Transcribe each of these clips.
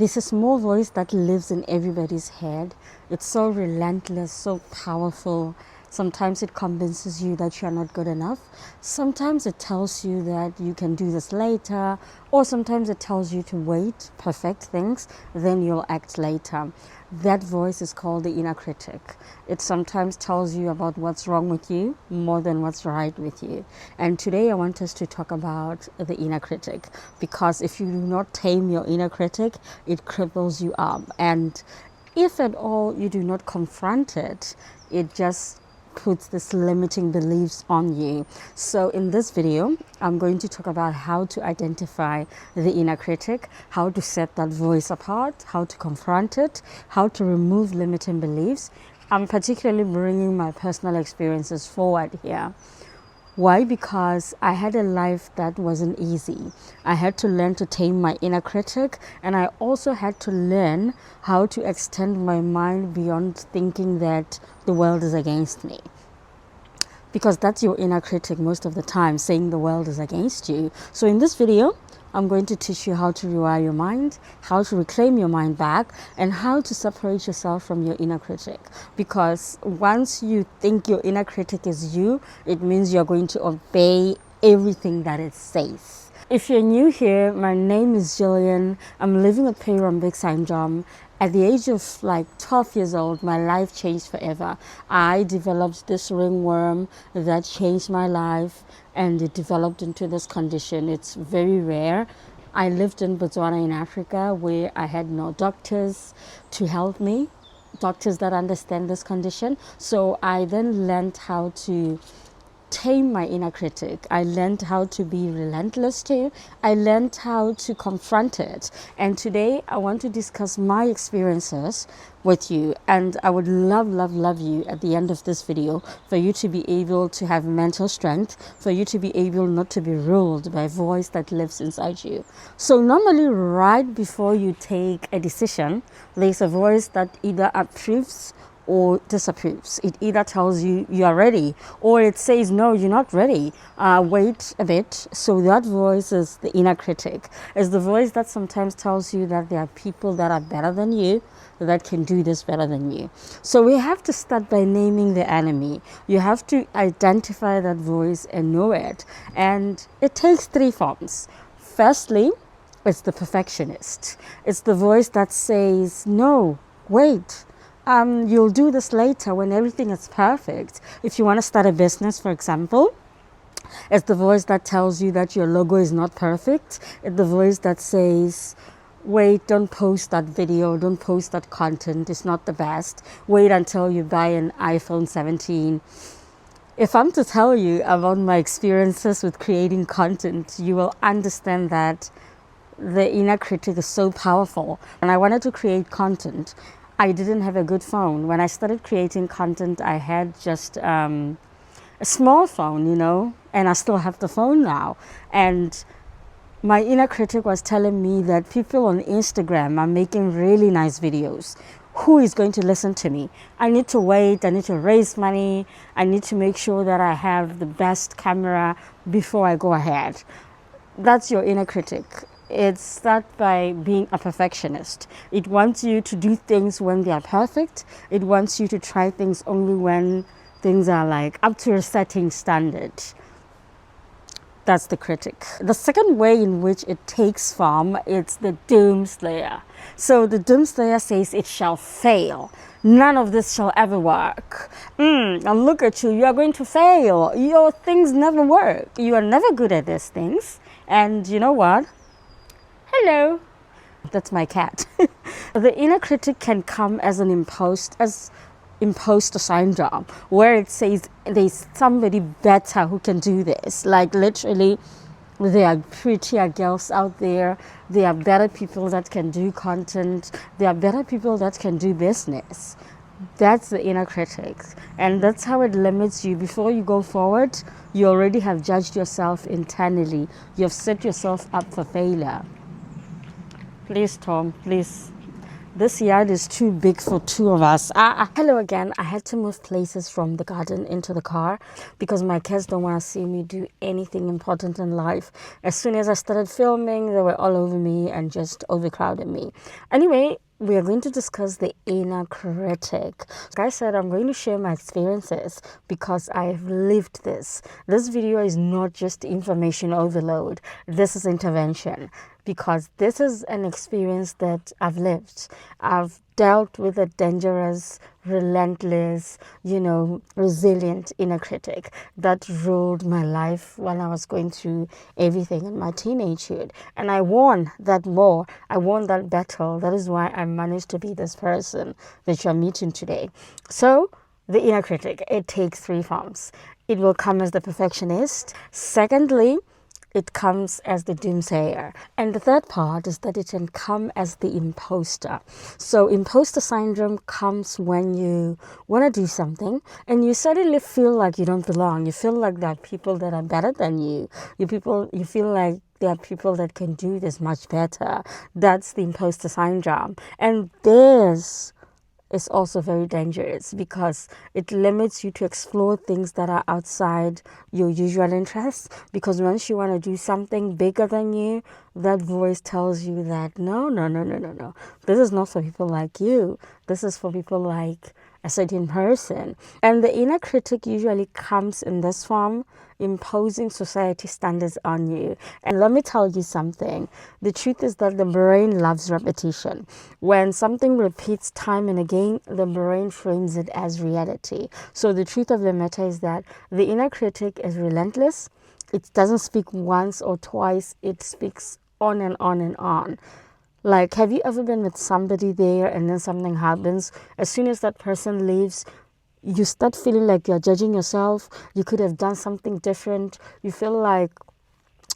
There's a small voice that lives in everybody's head. It's so relentless, so powerful. Sometimes it convinces you that you're not good enough. Sometimes it tells you that you can do this later, or sometimes it tells you to wait, perfect things, then you'll act later. That voice is called the inner critic. It sometimes tells you about what's wrong with you more than what's right with you. And today I want us to talk about the inner critic, because if you do not tame your inner critic, it cripples you up. And if at all you do not confront it, it just puts this limiting beliefs on you. So in this video, I'm going to talk about how to identify the inner critic, how to set that voice apart, how to confront it, how to remove limiting beliefs. I'm particularly bringing my personal experiences forward here. Why? Because I had a life that wasn't easy. I had to learn to tame my inner critic, and I also had to learn how to extend my mind beyond thinking that the world is against me. Because that's your inner critic most of the time, saying the world is against you. So in this video, I'm going to teach you how to rewire your mind, how to reclaim your mind back, and how to separate yourself from your inner critic. Because once you think your inner critic is you, it means you're going to obey everything that it says. If you're new here, my name is Jillian. I'm living with periormbic syndrome. At the age of 12 years old, my life changed forever. I developed this ringworm that changed my life, and it developed into this condition. It's very rare. I lived in Botswana in Africa, where I had no doctors to help me, doctors that understand this condition. So I then learned how to tame my inner critic. I learned how to be relentless too. I learned how to confront it. And today I want to discuss my experiences with you. And I would love you at the end of this video for you to be able to have mental strength, for you to be able not to be ruled by a voice that lives inside you. So normally right before you take a decision, there's a voice that either approves or disapproves. It either tells you you are ready, or it says no, you're not ready, wait a bit. So that voice is the inner critic. It's the voice that sometimes tells you that there are people that are better than you, that can do this better than you. So we have to start by naming the enemy. You have to identify that voice and know it. And it takes three forms. Firstly, it's the perfectionist. It's the voice that says no, wait, you'll do this later when everything is perfect. If you want to start a business, for example, it's the voice that tells you that your logo is not perfect. It's the voice that says, wait, don't post that video, don't post that content, it's not the best. Wait until you buy an iPhone 17. If I'm to tell you about my experiences with creating content, you will understand that the inner critic is so powerful. And I wanted to create content. I didn't have a good phone. When I started creating content, I had just a small phone, and I still have the phone now. And my inner critic was telling me that people on Instagram are making really nice videos. Who is going to listen to me? I need to wait. I need to raise money. I need to make sure that I have the best camera before I go ahead. That's your inner critic. It starts by being a perfectionist. It wants you to do things when they are perfect. It wants you to try things only when things are up to a certain standard. That's the critic. The second way in which it takes form, it's the doomslayer. So the doomslayer says it shall fail. None of this shall ever work. Now look at you, you are going to fail. Your things never work. You are never good at these things. And you know what? Hello. That's my cat. The inner critic can come as an imposter syndrome, where it says there's somebody better who can do this. Literally, there are prettier girls out there. There are better people that can do content. There are better people that can do business. That's the inner critic. And that's how it limits you. Before you go forward, you already have judged yourself internally. You have set yourself up for failure. Please, Tom, please. This yard is too big for two of us. Hello again. I had to move places from the garden into the car because my kids don't want to see me do anything important in life. As soon as I started filming, they were all over me and just overcrowded me. Anyway, we are going to discuss the inner critic. Like I said, I'm going to share my experiences because I've lived this. This video is not just information overload. This is intervention because this is an experience that I've lived. I've dealt with a dangerous, relentless, resilient inner critic that ruled my life when I was going through everything in my teenagehood. And I won that war. I won that battle. That is why I managed to be this person that you're meeting today. So, the inner critic, it takes three forms. It will come as the perfectionist. Secondly, it comes as the doomsayer. And the third part is that it can come as the imposter. So imposter syndrome comes when you want to do something and you suddenly feel like you don't belong. You feel like there are people that are better than you. You feel like there are people that can do this much better. That's the imposter syndrome. And this is also very dangerous because it limits you to explore things that are outside your usual interests. Because once you want to do something bigger than you, that voice tells you that no. This is not for people like you. This is for people like a certain person. And the inner critic usually comes in this form, imposing society standards on you. And let me tell you something. The truth is that the brain loves repetition. When something repeats time and again, the brain frames it as reality. So the truth of the matter is that the inner critic is relentless. It doesn't speak once or twice. It speaks on and on and on. Like, have you ever been with somebody there and then something happens? As soon as that person leaves, you start feeling like you're judging yourself. You could have done something different. You feel like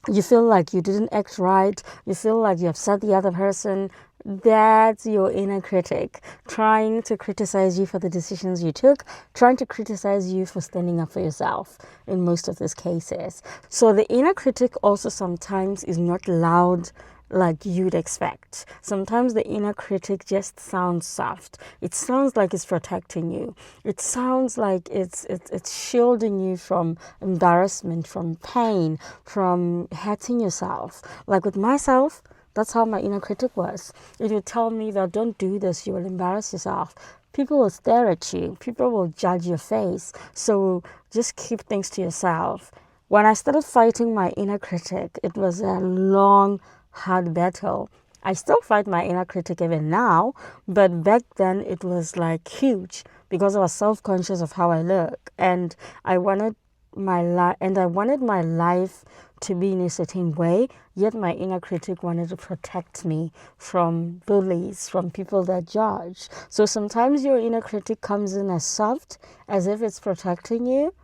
you didn't act right. You feel like you upset the other person. That's your inner critic trying to criticize you for the decisions you took, trying to criticize you for standing up for yourself in most of these cases. So the inner critic also sometimes is not loud like you'd expect. Sometimes the inner critic just sounds soft. It sounds like it's protecting you. It sounds like it's shielding you from embarrassment, from pain, from hurting yourself. Like with myself, that's how my inner critic was. It would tell me that don't do this, you will embarrass yourself. People will stare at you. People will judge your face. So just keep things to yourself. When I started fighting my inner critic, it was a long, hard battle. I still fight my inner critic even now, but back then it was like huge because I was self-conscious of how I look, and I wanted my life to be in a certain way, yet my inner critic wanted to protect me from bullies, from people that judge. So sometimes your inner critic comes in as soft, as if it's protecting you,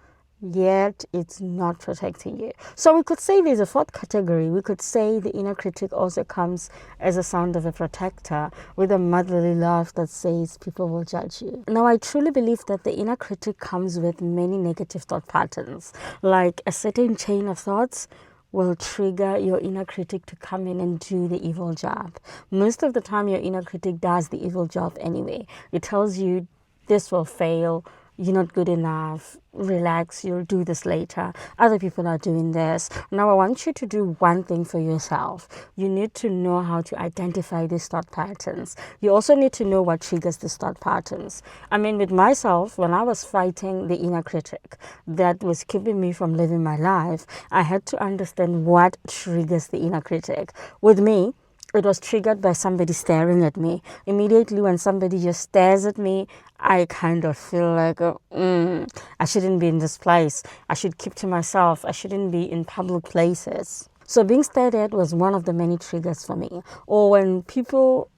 yet it's not protecting you. So we could say there's a fourth category. We could say the inner critic also comes as a sound of a protector with a motherly love that says people will judge you. Now, I truly believe that the inner critic comes with many negative thought patterns, like a certain chain of thoughts will trigger your inner critic to come in and do the evil job. Most of the time, your inner critic does the evil job anyway. It tells you this will fail, you're not good enough, relax, you'll do this later, other people are doing this. Now I want you to do one thing for yourself. You need to know how to identify these thought patterns. You also need to know what triggers these thought patterns. I mean, with myself, when I was fighting the inner critic that was keeping me from living my life, I had to understand what triggers the inner critic. With me, it was triggered by somebody staring at me. Immediately when somebody just stares at me, I kind of feel like, I shouldn't be in this place. I should keep to myself. I shouldn't be in public places. So being stared at was one of the many triggers for me. Or when people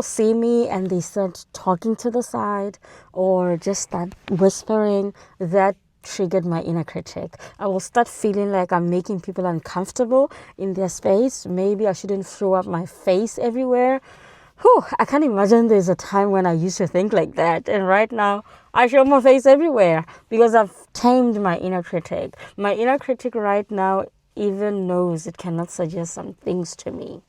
see me and they start talking to the side or just start whispering, that triggered my inner critic. I will start feeling like I'm making people uncomfortable in their space. Maybe I shouldn't throw up my face everywhere. I can't imagine there's a time when I used to think like that. And right now, I show my face everywhere because I've tamed my inner critic. My inner critic right now even knows it cannot suggest some things to me.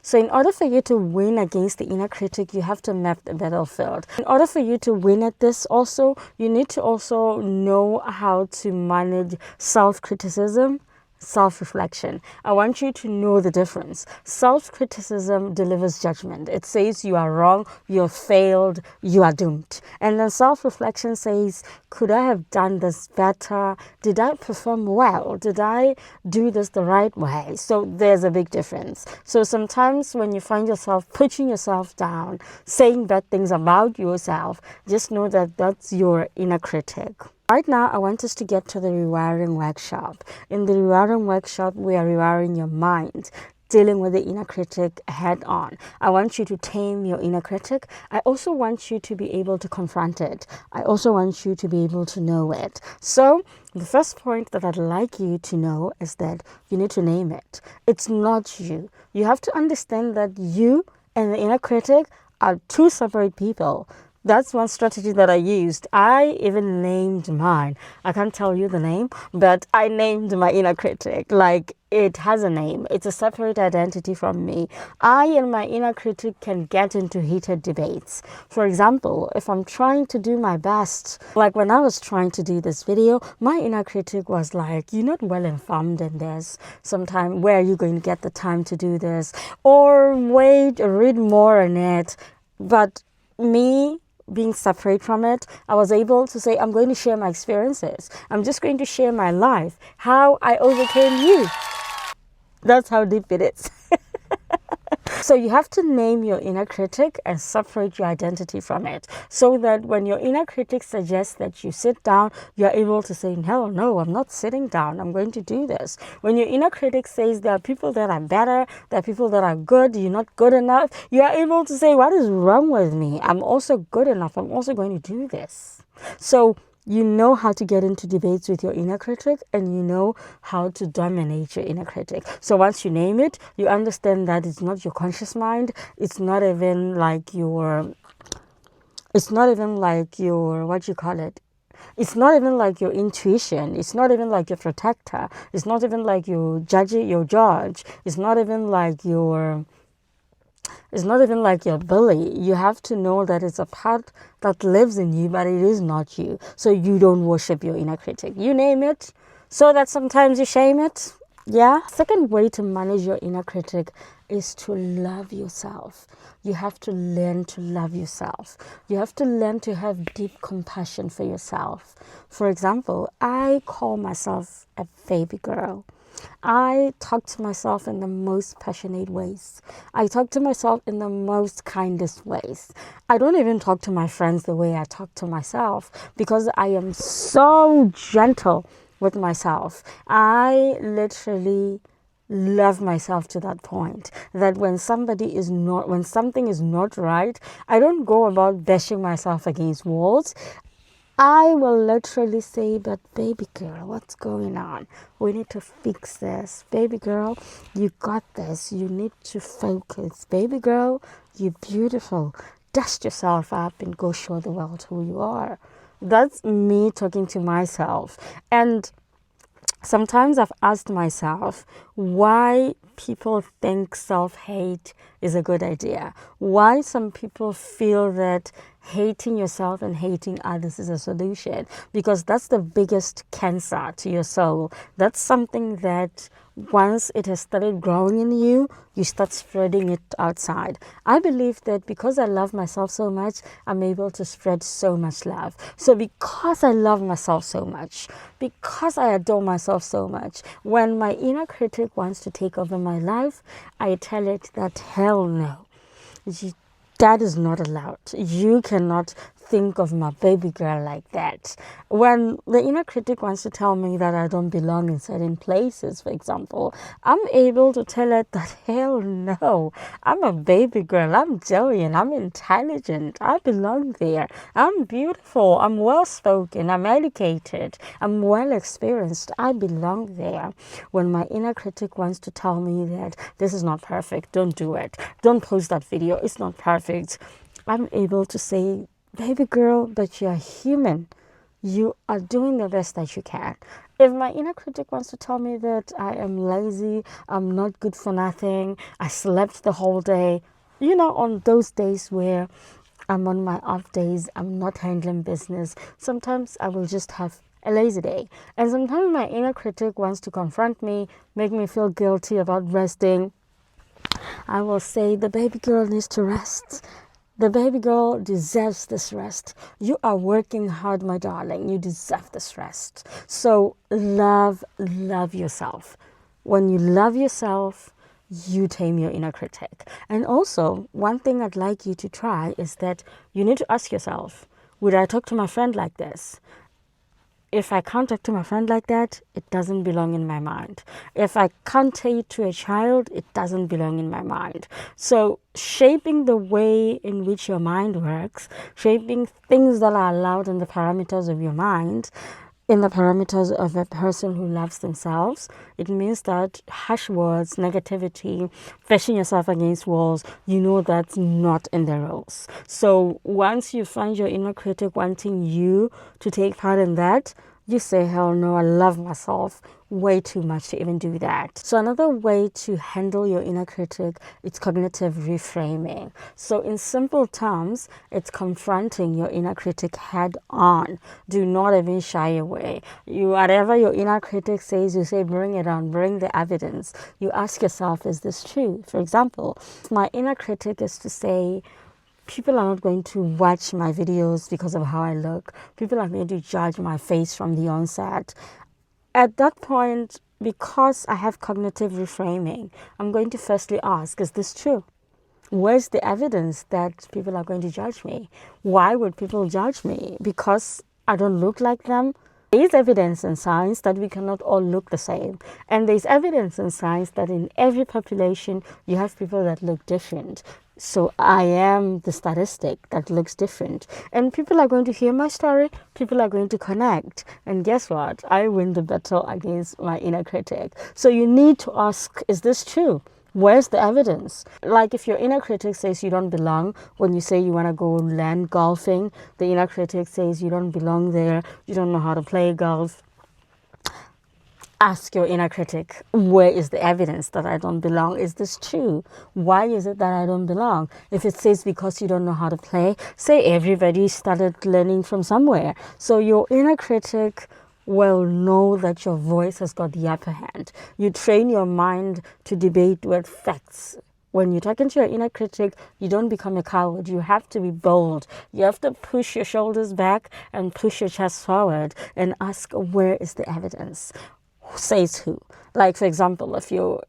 So in order for you to win against the inner critic, you have to map the battlefield. In order for you to win at this also, you need to also know how to manage self-criticism, self-reflection. I want you to know the difference. Self-criticism delivers judgment. It says you are wrong, you're failed, you are doomed. And then self-reflection says, could I have done this better? Did I perform well? Did I do this the right way? So there's a big difference. So sometimes when you find yourself putting yourself down, saying bad things about yourself, just know that that's your inner critic. Right now, I want us to get to the rewiring workshop. In the rewiring workshop, we are rewiring your mind, dealing with the inner critic head on. I want you to tame your inner critic. I also want you to be able to confront it. I also want you to be able to know it. So the first point that I'd like you to know is that you need to name it. It's not you. You have to understand that you and the inner critic are two separate people. That's one strategy that I used. I even named mine. I can't tell you the name, but I named my inner critic. Like, it has a name. It's a separate identity from me. I and my inner critic can get into heated debates. For example, if I'm trying to do my best, like when I was trying to do this video, my inner critic was like, you're not well informed in this. Sometime, where are you going to get the time to do this? Or wait, read more on it. But me, being separate from it, I was able to say, I'm going to share my experiences. I'm just going to share my life, how I overcame you. That's how deep it is. So you have to name your inner critic and separate your identity from it, so that when your inner critic suggests that you sit down, you're able to say, hell no, I'm not sitting down. I'm going to do this. When your inner critic says there are people that are better, there are people that are good, you're not good enough, you are able to say, what is wrong with me? I'm also good enough. I'm also going to do this. So you know how to get into debates with your inner critic, and you know how to dominate your inner critic. So once you name it, you understand that it's not your conscious mind. It's not even like your, what you call it? It's not even like your intuition. It's not even like your protector. It's not even like your judge. It's not even like your bully. You have to know that it's a part that lives in you, but it is not you. So you don't worship your inner critic. You name it, so that sometimes you shame it. Yeah. Second way to manage your inner critic is to love yourself. You have to learn to love yourself. You have to learn to have deep compassion for yourself. For example, I call myself a baby girl. I talk to myself in the most passionate ways. I talk to myself in the most kindest ways. I don't even talk to my friends the way I talk to myself, because I am so gentle with myself. I literally love myself to that point that when something is not right, I don't go about bashing myself against walls. I will literally say, but baby girl, what's going on? We need to fix this. Baby girl, you got this. You need to focus. Baby girl, you're beautiful. Dust yourself up and go show the world who you are. That's me talking to myself. And sometimes I've asked myself why people think self-hate is a good idea. Why some people feel that hating yourself and hating others is a solution. Because that's the biggest cancer to your soul. That's something that once it has started growing in you, you start spreading it outside. I believe that because I love myself so much, I'm able to spread so much love. So because I love myself so much, because I adore myself so much, when my inner critic wants to take over my life, I tell it that hell no. That is not allowed. You cannot think of my baby girl like that. When the inner critic wants to tell me that I don't belong in certain places, for example, I'm able to tell it that hell no. I'm a baby girl. I'm Jillian. I'm intelligent. I belong there. I'm beautiful. I'm well spoken. I'm educated. I'm well experienced. I belong there. When my inner critic wants to tell me that this is not perfect, don't do it. Don't post that video. It's not perfect. I'm able to say, baby girl, but you're human. You are doing the best that you can. If my inner critic wants to tell me that I am lazy, I'm not good for nothing, I slept the whole day, on those days where I'm on my off days, I'm not handling business, sometimes I will just have a lazy day. And sometimes my inner critic wants to confront me, make me feel guilty about resting. I will say the baby girl needs to rest. The baby girl deserves this rest. You are working hard, my darling. You deserve this rest. So love yourself. When you love yourself, you tame your inner critic. And also, one thing I'd like you to try is that you need to ask yourself, would I talk to my friend like this? If I can't talk to my friend like that, it doesn't belong in my mind. If I can't say it to a child, it doesn't belong in my mind. So shaping the way in which your mind works, shaping things that are allowed in the parameters of your mind, in the parameters of a person who loves themselves, it means that harsh words, negativity, bashing yourself against walls, that's not in the rules. So once you find your inner critic wanting you to take part in that, you say, hell no, I love myself way too much to even do that. So another way to handle your inner critic is cognitive reframing. So in simple terms, it's confronting your inner critic head on. Do not even shy away. Whatever your inner critic says, you say, bring it on, bring the evidence. You ask yourself, is this true? For example, my inner critic is to say, people are not going to watch my videos because of how I look. People are going to judge my face from the onset. At that point, because I have cognitive reframing, I'm going to firstly ask, is this true? Where's the evidence that people are going to judge me? Why would people judge me? Because I don't look like them? There is evidence in science that we cannot all look the same. And there's evidence in science that in every population, you have people that look different. So I am the statistic that looks different. And people are going to hear my story. People are going to connect. And guess what? I win the battle against my inner critic. So you need to ask, is this true? Where's the evidence? Like if your inner critic says you don't belong, when you say you want to go land golfing, the inner critic says you don't belong there, you don't know how to play golf. Ask your inner critic, where is the evidence that I don't belong? Is this true? Why is it that I don't belong? If it says because you don't know how to play, say everybody started learning from somewhere. So your inner critic will know that your voice has got the upper hand. You train your mind to debate with facts. When you're talking to your inner critic, you don't become a coward. You have to be bold. You have to push your shoulders back and push your chest forward and ask, where is the evidence? Who says who? Like, for example, if your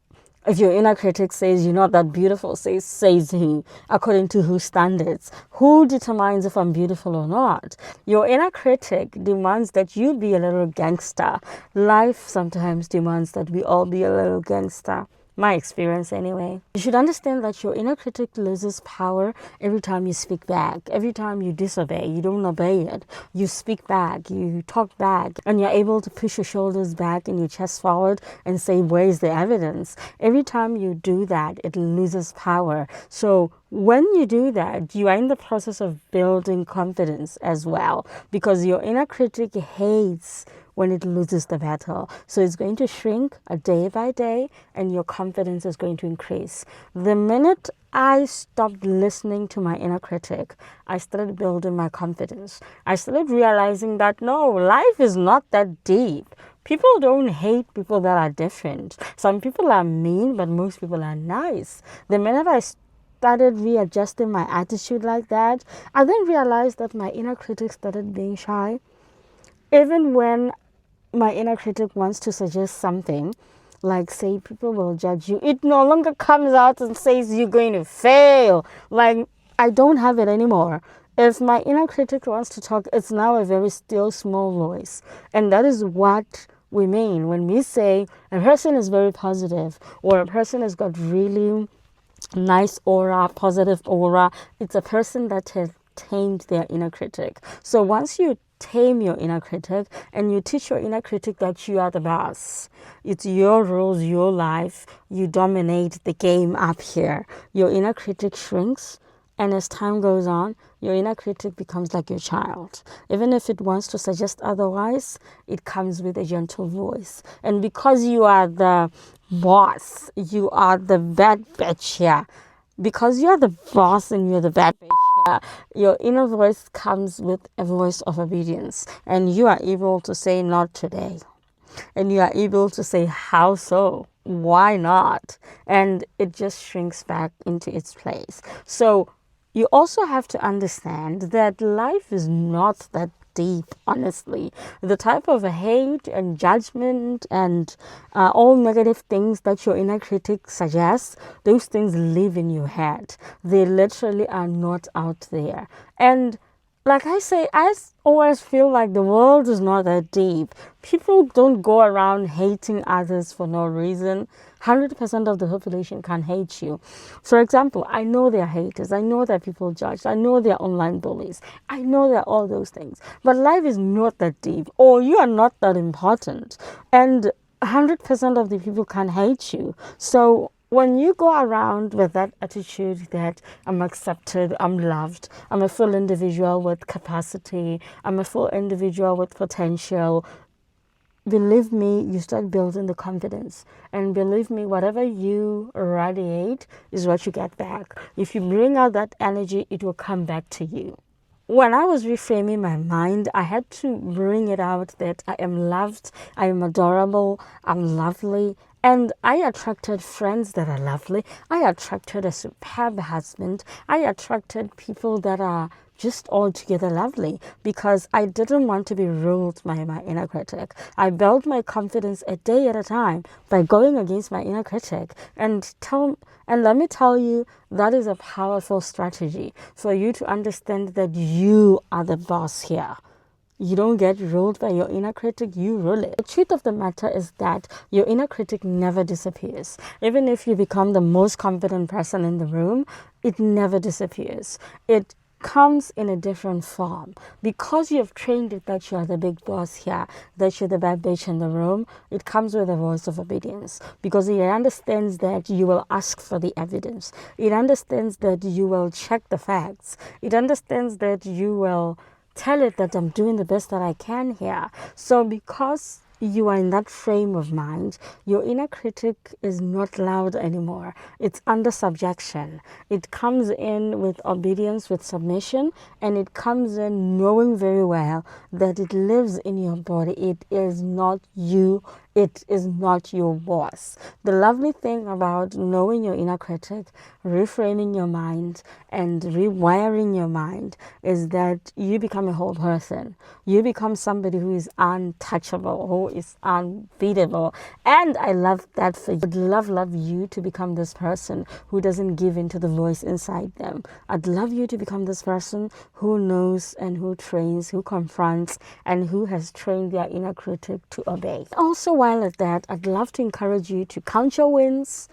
inner critic says you're not that beautiful, says who? According to whose standards? Who determines if I'm beautiful or not? Your inner critic demands that you be a little gangster. Life sometimes demands that we all be a little gangster. My experience anyway. You should understand that your inner critic loses power every time you speak back. Every time you disobey, you don't obey it. You speak back, you talk back, and you're able to push your shoulders back and your chest forward and say, where is the evidence? Every time you do that, it loses power. So when you do that, you are in the process of building confidence as well, because your inner critic hates when it loses the battle. So it's going to shrink day by day and your confidence is going to increase. The minute I stopped listening to my inner critic, I started building my confidence. I started realizing that no, life is not that deep. People don't hate people that are different. Some people are mean, but most people are nice. The minute I started readjusting my attitude like that, I then realized that my inner critic started being shy. Even when my inner critic wants to suggest something, like say people will judge you, it no longer comes out and says you're going to fail. Like, I don't have it anymore. If my inner critic wants to talk, it's now a very still, small voice. And that is what we mean when we say a person is very positive or a person has got really nice aura, positive aura. It's a person that has tamed their inner critic. So once you tame your inner critic and you teach your inner critic that you are the boss, it's your rules, your life, you dominate the game up here, your inner critic shrinks And as time goes on, your inner critic becomes like your child. Even if it wants to suggest otherwise, it comes with a gentle voice. And because you are the boss, you are the bad bitch here. Because you're the boss and you're the bad bitch here, your inner voice comes with a voice of obedience. And you are able to say, not today. And you are able to say, how so? Why not? And it just shrinks back into its place. So you also have to understand that life is not that deep, honestly. The type of hate and judgment and all negative things that your inner critic suggests, those things live in your head. They literally are not out there. And like I say, always feel like the world is not that deep. People don't go around hating others for no reason. 100% of the population can hate you. For example, I know there are haters. I know that people judge. I know there are online bullies. I know there are all those things. But life is not that deep, or you are not that important. And 100% of the people can hate you. So when you go around with that attitude that I'm accepted, I'm loved, I'm a full individual with capacity, I'm a full individual with potential, believe me, you start building the confidence. And believe me, whatever you radiate is what you get back. If you bring out that energy, it will come back to you. When I was reframing my mind, I had to bring it out that I am loved, I am adorable, I'm lovely, and I attracted friends that are lovely. I attracted a superb husband. I attracted people that are just altogether lovely because I didn't want to be ruled by my inner critic. I built my confidence a day at a time by going against my inner critic. And let me tell you, that is a powerful strategy for you to understand that you are the boss here. You don't get ruled by your inner critic, you rule it. The truth of the matter is that your inner critic never disappears. Even if you become the most confident person in the room, it never disappears. It comes in a different form. Because you have trained it that you are the big boss here, that you're the bad bitch in the room, it comes with a voice of obedience. Because it understands that you will ask for the evidence. It understands that you will check the facts. It understands that you will tell it that I'm doing the best that I can here. So because you are in that frame of mind, your inner critic is not loud anymore. It's under subjection. It comes in with obedience, with submission, and it comes in knowing very well that it lives in your body. It is not you. It is not your boss. The lovely thing about knowing your inner critic, reframing your mind, and rewiring your mind is that you become a whole person. You become somebody who is untouchable, who is unbeatable. And I love that for you. I'd love you to become this person who doesn't give in to the voice inside them. I'd love you to become this person who knows and who trains, who confronts, and who has trained their inner critic to obey. Also, while at that, I'd love to encourage you to count your wins.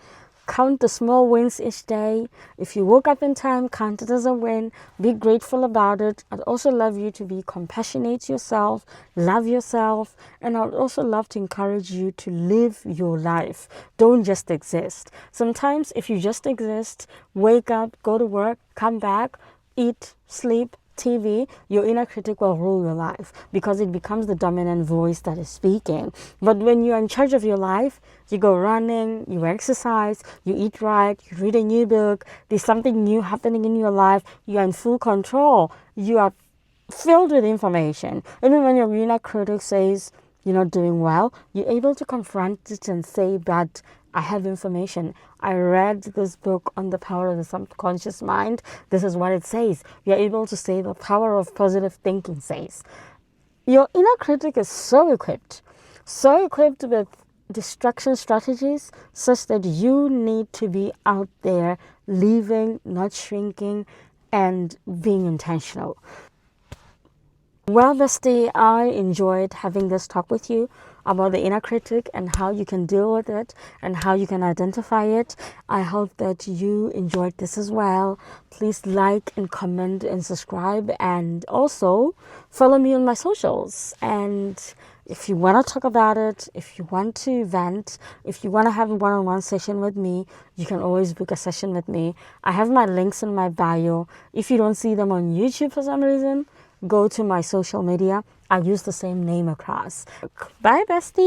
Count the small wins each day. If you woke up in time, count it as a win. Be grateful about it. I'd also love you to be compassionate to yourself, love yourself, and I'd also love to encourage you to live your life. Don't just exist. Sometimes if you just exist, wake up, go to work, come back, eat, sleep, TV, your inner critic will rule your life because it becomes the dominant voice that is speaking. But when you're in charge of your life, you go running, you exercise, you eat right, you read a new book, there's something new happening in your life, you are in full control, you are filled with information. Even when your inner critic says you're not doing well, you're able to confront it and say, but I have information. I read this book on the power of the subconscious mind. This is what it says. You're able to say the power of positive thinking says. Your inner critic is so equipped with distraction strategies such that you need to be out there living, not shrinking, and being intentional. Well, bestie, I enjoyed having this talk with you about the inner critic and how you can deal with it and how you can identify it. I hope that you enjoyed this as well. Please like and comment and subscribe, and also follow me on my socials. And If you want to talk about it, if you want to vent, if you want to have a one-on-one session with me, you can always book a session with me. I have my links in my bio. If you don't see them on YouTube for some reason, go to my social media. I use the same name across. Bye, bestie.